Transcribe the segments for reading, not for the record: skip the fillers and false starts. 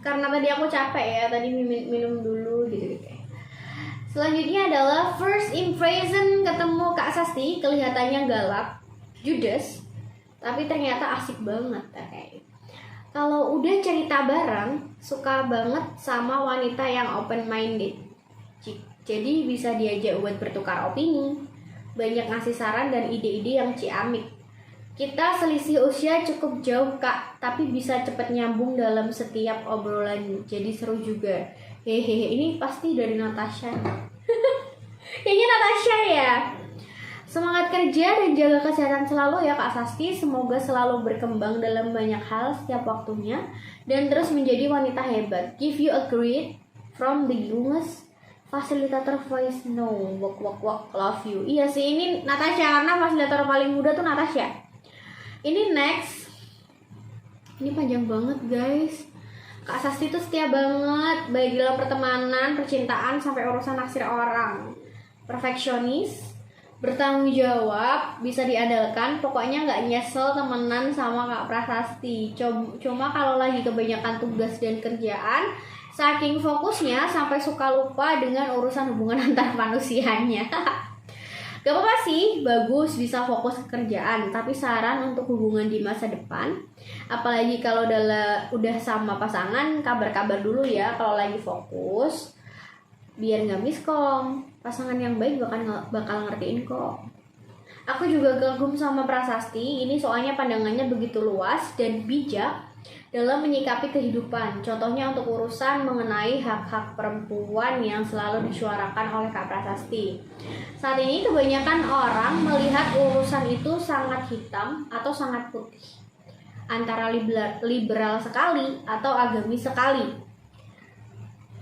karena tadi aku capek ya, tadi minum dulu gitu. Selanjutnya adalah first impression ketemu Kak Sasti, kelihatannya galak, judes, tapi ternyata asik banget kayak. Kalau udah cerita bareng, suka banget sama wanita yang open minded. Jadi bisa diajak buat bertukar opini, banyak ngasih saran dan ide-ide yang ciamik. Kita selisih usia cukup jauh Kak, tapi bisa cepet nyambung dalam setiap obrolan, jadi seru juga. Hehehe, ini pasti dari Natasha. Kayaknya Natasha ya. Semangat kerja dan jaga kesehatan selalu ya Kak Sasti. Semoga selalu berkembang dalam banyak hal setiap waktunya dan terus menjadi wanita hebat. Give you a great from the youngest fasilitator voice no. Wok love you. Iya sih, ini Natasha karena fasilitator paling muda tuh Natasha. Ini next. Ini panjang banget guys. Kak Sasti tuh setia banget, baik dalam pertemanan, percintaan, sampai urusan naksir orang. Perfeksionis, bertanggung jawab, bisa diandalkan, pokoknya nggak nyesel temenan sama Kak Prasasti. Cuma kalau lagi kebanyakan tugas dan kerjaan, saking fokusnya sampai suka lupa dengan urusan hubungan antar manusianya. Gak apa-apa sih, bagus bisa fokus ke kerjaan, tapi saran untuk hubungan di masa depan, apalagi kalau udah sama pasangan, kabar-kabar dulu ya kalau lagi fokus, biar gak miskom. Pasangan yang baik bakal ngertiin kok. Aku juga kagum sama Prasasti, ini soalnya pandangannya begitu luas dan bijak dalam menyikapi kehidupan. Contohnya untuk urusan mengenai hak-hak perempuan yang selalu disuarakan oleh Kak Prasasti. Saat ini kebanyakan orang melihat urusan itu sangat hitam atau sangat putih, antara liberal sekali atau agamis sekali.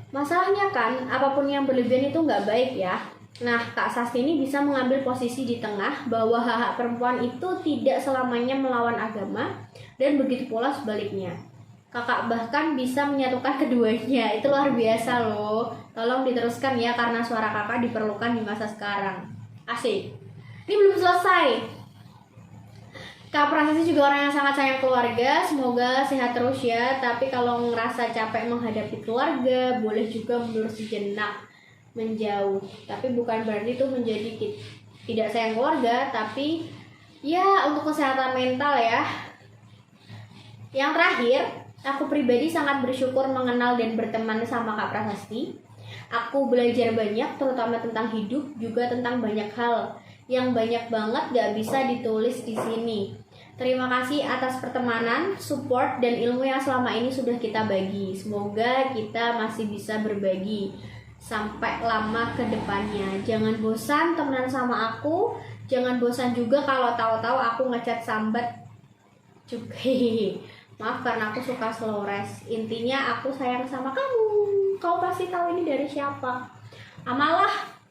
Masalahnya kan, apapun yang berlebihan itu nggak baik ya. Nah, Kak Sasti ini bisa mengambil posisi di tengah bahwa hak-hak perempuan itu tidak selamanya melawan agama dan begitu pula sebaliknya. Kakak bahkan bisa menyatukan keduanya. Itu luar biasa loh. Tolong diteruskan ya karena suara kakak diperlukan di masa sekarang. Asik. Ini belum selesai. Kak Prasasti juga orang yang sangat sayang keluarga. Semoga sehat terus ya. Tapi kalau ngerasa capek menghadapi keluarga, boleh juga mundur sejenak, menjauh. Tapi bukan berarti itu menjadi tidak sayang keluarga, tapi ya untuk kesehatan mental ya. Yang terakhir, aku pribadi sangat bersyukur mengenal dan berteman sama Kak Prasasti. Aku belajar banyak, terutama tentang hidup, juga tentang banyak hal yang banyak banget gak bisa ditulis di sini. Terima kasih atas pertemanan, support, dan ilmu yang selama ini sudah kita bagi. Semoga kita masih bisa berbagi sampai lama ke depannya. Jangan bosan temenan sama aku. Jangan bosan juga kalau tahu-tahu aku ngechat sambat juga. Maaf karena aku suka slow res. Intinya aku sayang sama kamu. Kau pasti tahu ini dari siapa. Amalah.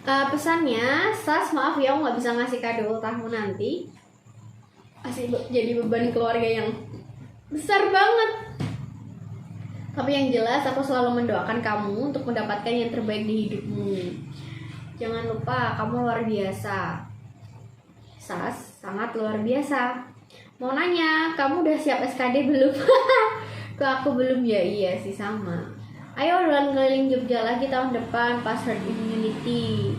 Pesannya, Sas maaf ya aku nggak bisa ngasih kado ultahmu nanti. Masih jadi beban keluarga yang besar banget. Tapi yang jelas aku selalu mendoakan kamu untuk mendapatkan yang terbaik di hidupmu. Jangan lupa kamu luar biasa. Sas, sangat luar biasa. Mau nanya, kamu udah siap SKD belum? Kok aku belum ya? Iya sih sama. Ayo udah keliling Jogja lagi tahun depan pas herd immunity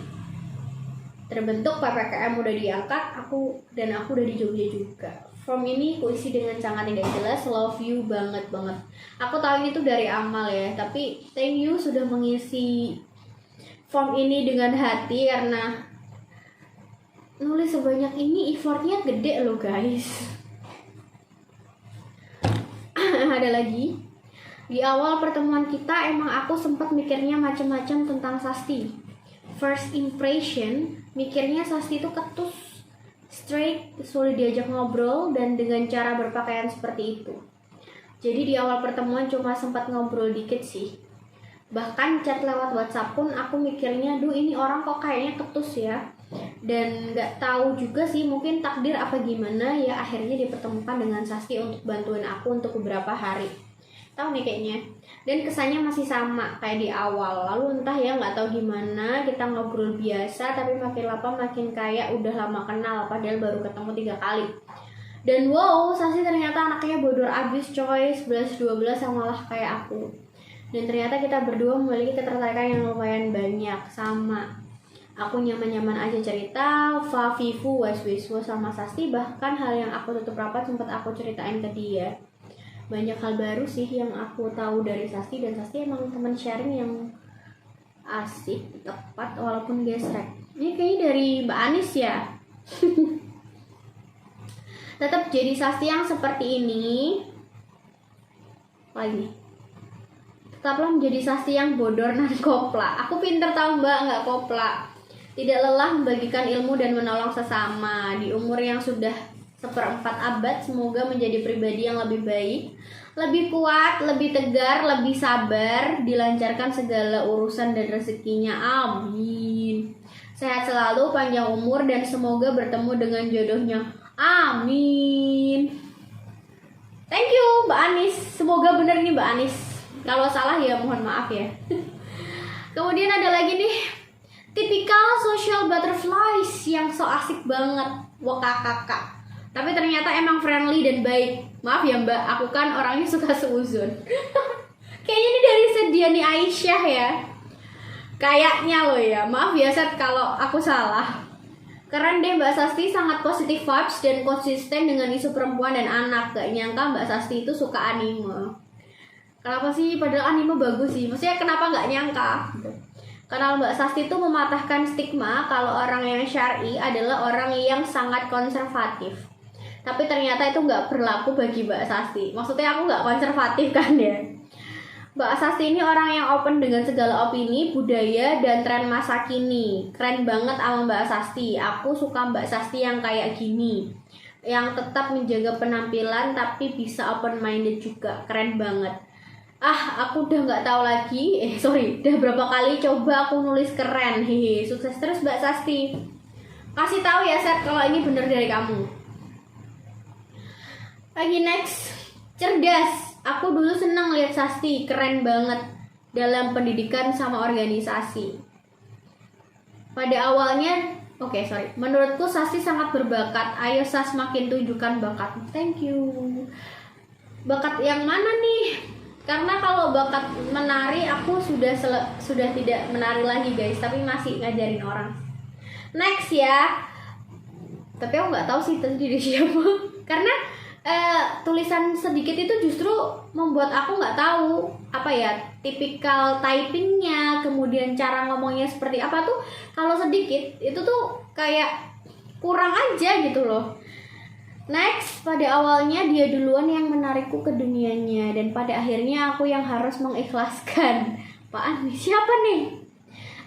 terbentuk, PPKM udah diangkat, aku udah di Jogja juga. Form ini kuisi dengan sangat tidak jelas. Love you banget. Aku tahu ini tuh dari Amal ya, tapi thank you sudah mengisi form ini dengan hati karena nulis sebanyak ini effortnya gede loh guys. Ada lagi. Di awal pertemuan kita emang aku sempat mikirnya macam-macam tentang Sasti. First impression, mikirnya Sasti itu ketus, straight, sulit diajak ngobrol, dan dengan cara berpakaian seperti itu. Jadi di awal pertemuan cuma sempat ngobrol dikit sih. Bahkan chat lewat WhatsApp pun aku mikirnya, duh ini orang kok kayaknya ketus ya. Dan gak tahu juga sih, mungkin takdir apa gimana ya akhirnya dipertemukan dengan Sasti untuk bantuin aku untuk beberapa hari. Tahu nih kayaknya. Dan kesannya masih sama kayak di awal. Lalu entah ya nggak tahu gimana kita ngobrol biasa, tapi makin lama makin kayak udah lama kenal padahal baru ketemu 3 kali. Dan wow, Sasti ternyata anaknya bodor abis coy, 11-12 sama lah kayak aku. Dan ternyata kita berdua memiliki ketertarikan yang lumayan banyak sama. Aku nyaman-nyaman aja cerita, Fafifu, Waswiswo sama Sasti. Bahkan hal yang aku tutup rapat sempat aku ceritain ke dia. Banyak hal baru sih yang aku tahu dari Sasti, dan Sasti emang teman sharing yang asik, tepat walaupun gesrek. Ini kayaknya dari Mbak Anis ya. Tetap jadi Sasti yang seperti ini. Lagi. Tetaplah menjadi Sasti yang bodor dan kopla. Aku pinter tahu Mbak, nggak kopla. Tidak lelah membagikan ilmu dan menolong sesama. Di umur yang sudah 1/4 abad, semoga menjadi pribadi yang lebih baik, lebih kuat, lebih tegar, lebih sabar, dilancarkan segala urusan dan rezekinya. Amin. Sehat selalu, panjang umur, dan semoga bertemu dengan jodohnya. Amin. Thank you Mbak Anis. Semoga benar nih Mbak Anis. Kalau salah ya mohon maaf ya. Kemudian ada lagi nih, tipikal social butterflies yang so asik banget. Wakakaka. Tapi ternyata emang friendly dan baik. Maaf ya Mbak, aku kan orangnya suka seuzon. Kayaknya ini dari Sediani Aisyah ya. Kayaknya loh ya. Maaf ya Set kalau aku salah. Keren deh Mbak Sasti, sangat positif vibes dan konsisten dengan isu perempuan dan anak. Gak nyangka Mbak Sasti itu suka anime. Kenapa sih? Padahal anime bagus sih. Maksudnya kenapa gak nyangka? Karena Mbak Sasti itu mematahkan stigma kalau orang yang syar'i adalah orang yang sangat konservatif. Tapi ternyata itu gak berlaku bagi Mbak Sasti. Maksudnya aku gak konservatif kan ya. Mbak Sasti ini orang yang open dengan segala opini, budaya, dan tren masa kini. Keren banget sama Mbak Sasti. Aku suka Mbak Sasti yang kayak gini, yang tetap menjaga penampilan tapi bisa open minded juga. Keren banget. Aku udah nggak tahu lagi. Udah berapa kali coba aku nulis keren. Hehe, sukses terus Mbak Sasti. Kasih tahu ya Set kalau ini bener dari kamu. Lagi next, cerdas. Aku dulu senang lihat Sasti, keren banget dalam pendidikan sama organisasi. Pada awalnya, menurutku Sasti sangat berbakat. Ayo Sas, makin tunjukkan bakat. Thank you. Bakat yang mana nih? Karena kalau bakat menari aku sudah tidak menari lagi guys, tapi masih ngajarin orang. Next ya. Tapi aku nggak tahu sih tadi dari siapa. Karena tulisan sedikit itu justru membuat aku nggak tahu apa ya tipikal typingnya, kemudian cara ngomongnya seperti apa tuh. Kalau sedikit itu tuh kayak kurang aja gitu loh. Next, pada awalnya dia duluan yang menarikku ke dunianya, dan pada akhirnya aku yang harus mengikhlaskan. Apaan nih? Siapa nih?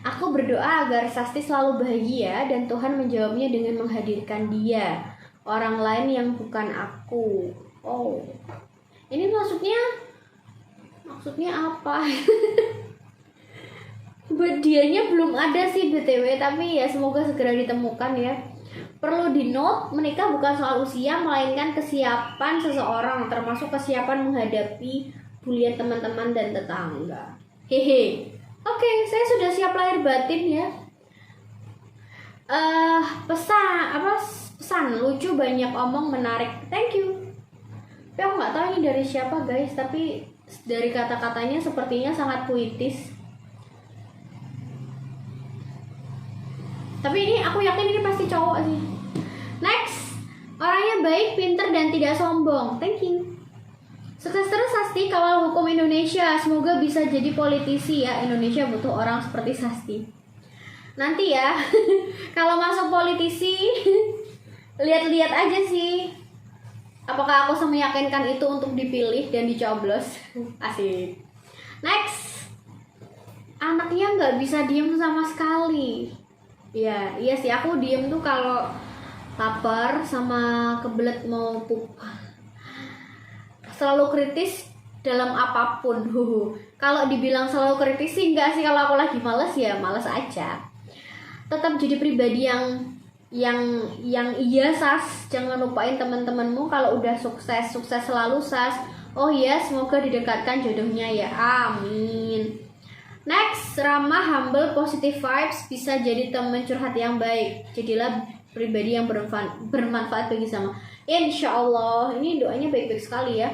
Aku berdoa agar Sasti selalu bahagia dan Tuhan menjawabnya dengan menghadirkan dia, orang lain yang bukan aku. Oh, ini maksudnya apa? Buat dianya belum ada sih BTW, tapi ya semoga segera ditemukan ya. Perlu di note, menikah bukan soal usia, melainkan kesiapan seseorang, termasuk kesiapan menghadapi bulian teman-teman dan tetangga. Hehe. Oke, saya sudah siap lahir batin ya. Pesan lucu, banyak omong, menarik. Thank you. Tapi aku nggak tahu ini dari siapa guys, tapi dari kata-katanya sepertinya sangat puitis. Tapi ini aku yakin ini pasti cowok sih. Next, orangnya baik, pinter, dan tidak sombong. Thank you. Sukses terus Sasti, kawal hukum Indonesia. Semoga bisa jadi politisi ya. Indonesia butuh orang seperti Sasti. Nanti ya, kalau masuk politisi, lihat-lihat aja sih. Apakah aku semeyakinkan itu untuk dipilih dan dicoblos? Asik. Next, anaknya nggak bisa diem sama sekali. Iya sih, aku diem tuh kalau lapar sama kebelet mau pup. Selalu kritis dalam apapun. Kalau dibilang selalu kritis sih enggak sih, kalau aku lagi males ya males aja. Tetap jadi pribadi yang iya Sas, jangan lupain teman-temanmu. Kalau udah sukses selalu Sas. Oh iya, semoga didekatkan jodohnya ya, amin. Next, ramah, humble, positive vibes, bisa jadi teman curhat yang baik. Jadilah pribadi yang bermanfaat bagi sama. Insya Allah. Ini doanya baik-baik sekali ya.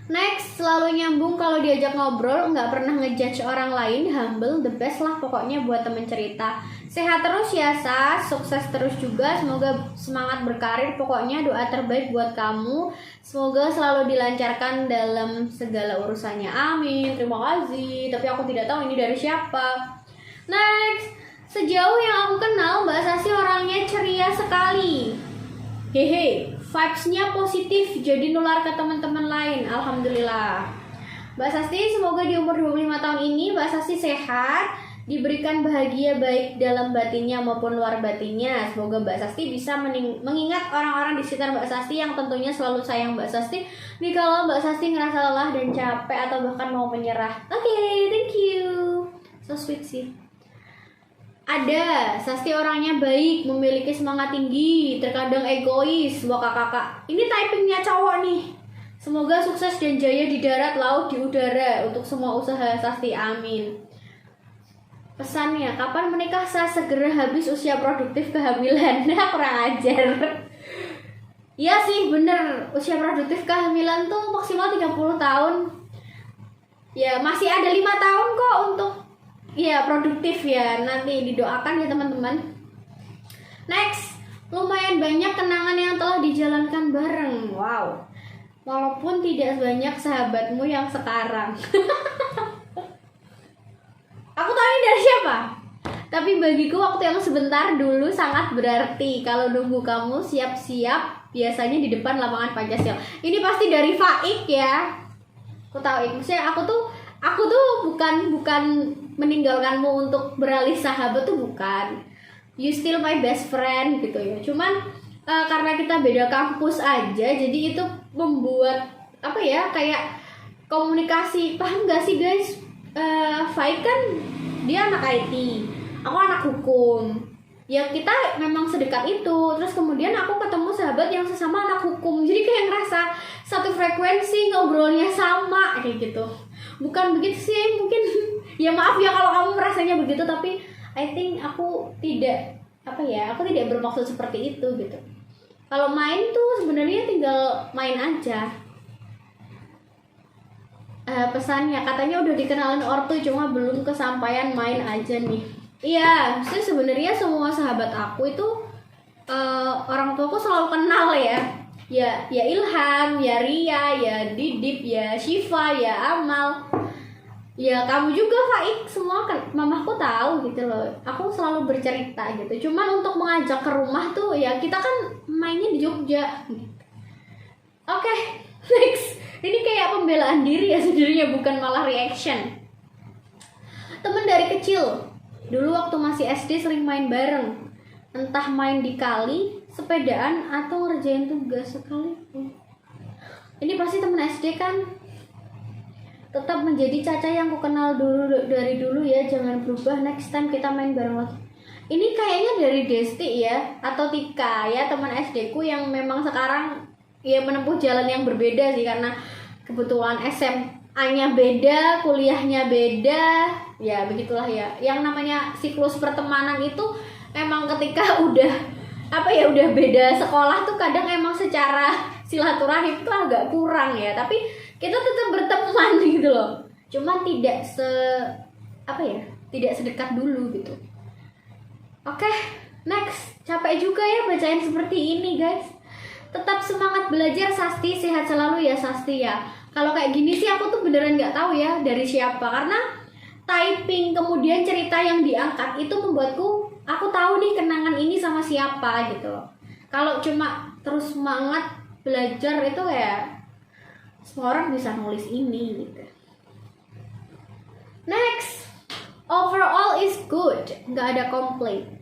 Next, selalu nyambung kalau diajak ngobrol, nggak pernah ngejudge orang lain, humble, the best lah pokoknya buat temen cerita. Sehat terus ya Sas, sukses terus juga, semoga semangat berkarir, pokoknya doa terbaik buat kamu. Semoga selalu dilancarkan dalam segala urusannya, amin. Terima kasih, tapi aku tidak tahu ini dari siapa. Next, sejauh yang aku kenal Mbak Sasi orangnya ceria sekali. Hehe, vibes-nya positif jadi nular ke teman-teman lain. Alhamdulillah. Mbak Sasti semoga di umur 25 tahun ini Mbak Sasti sehat, diberikan bahagia baik dalam batinnya maupun luar batinnya. Semoga Mbak Sasti bisa mengingat orang-orang di sekitar Mbak Sasti yang tentunya selalu sayang Mbak Sasti kalau Mbak Sasti ngerasa lelah dan capek atau bahkan mau menyerah. Oke, thank you. So sweet sih. Ada, Sasti orangnya baik, memiliki semangat tinggi, terkadang egois. Wah kakak, ini typingnya cowok nih. Semoga sukses dan jaya di darat, laut, di udara untuk semua usaha Sasti, amin. Pesannya, kapan menikah segera habis usia produktif kehamilan. Nah, kurang ajar. Iya sih, bener. Usia produktif kehamilan tuh maksimal 30 tahun. Ya, masih ada 5 tahun kok untuk produktif ya. Nanti didoakan ya teman-teman. Next, lumayan banyak kenangan yang telah dijalankan bareng. Wow. Walaupun tidak sebanyak sahabatmu yang sekarang. Aku tahu ini dari siapa? Tapi bagiku waktu yang sebentar dulu sangat berarti. Kalau nunggu kamu siap-siap biasanya di depan lapangan Pancasila. Ini pasti dari Faik ya. Aku tahu itu. Maksudnya aku tuh bukan meninggalkanmu untuk beralih sahabat tuh bukan. You still my best friend gitu ya. Cuman karena kita beda kampus aja, jadi itu membuat kayak komunikasi. Paham gak sih guys? Faik kan dia anak IT, aku anak hukum. Ya kita memang sedekat itu. Terus kemudian aku ketemu sahabat yang sesama anak hukum. Jadi kayak ngerasa satu frekuensi, ngobrolnya sama kayak gitu. Bukan begitu sih, mungkin ya maaf ya kalau kamu merasanya begitu, tapi I think aku tidak bermaksud seperti itu gitu. Kalau main tuh sebenarnya tinggal main aja. Pesannya katanya udah dikenalin ortu cuma belum kesampaian, main aja nih. Iya, sebenarnya semua sahabat aku itu orang tuaku selalu kenal ya. Ya Ilham, ya Ria, ya Didip, ya Syifa, ya Amal. Ya kamu juga Faik, semua kan mamaku tahu gitu loh. Aku selalu bercerita gitu. Cuman untuk mengajak ke rumah tuh ya kita kan mainnya di Jogja. Oke, next. Ini kayak pembelaan diri ya sebenarnya, bukan malah reaction. Temen dari kecil. Dulu waktu masih SD sering main bareng. Entah main di kali, sepedaan atau ngerjain tugas sekalipun. Ini pasti temen SD kan? Tetap menjadi Caca yang ku kenal dari dulu ya, jangan berubah, next time kita main bareng lagi. Ini kayaknya dari Desti ya, atau Tika ya, teman SD ku yang memang sekarang ya menempuh jalan yang berbeda sih, karena kebetulan SMA-nya beda, kuliahnya beda, ya begitulah ya. Yang namanya siklus pertemanan itu emang ketika udah beda sekolah tuh kadang emang secara silaturahim tuh agak kurang ya, tapi kita tetap berteman gitu loh. Cuma tidak sedekat dulu gitu. Oke, next. Capek juga ya bacain seperti ini guys. Tetap semangat belajar Sasti, sehat selalu ya Sasti ya. Kalau kayak gini sih aku tuh beneran nggak tahu ya dari siapa, karena typing kemudian cerita yang diangkat itu membuatku aku tahu nih kenangan ini sama siapa gitu loh. Kalau cuma terus semangat belajar itu ya semua orang bisa nulis ini gitu. Next, overall is good, nggak ada komplain.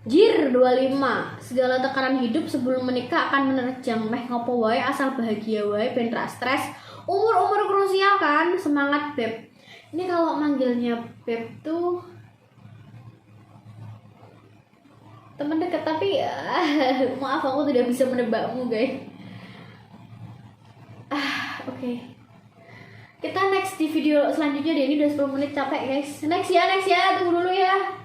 Jir 25, segala tekanan hidup sebelum menikah akan menerjang, meh ngopo wae asal bahagia wae ben ra stres. Umur krusial kan, semangat beb. Ini kalau manggilnya beb tuh teman dekat, tapi maaf aku tidak bisa menebakmu guys. Oke. Kita next di video selanjutnya deh, ini udah 10 menit, capek guys. Next ya, tunggu dulu ya.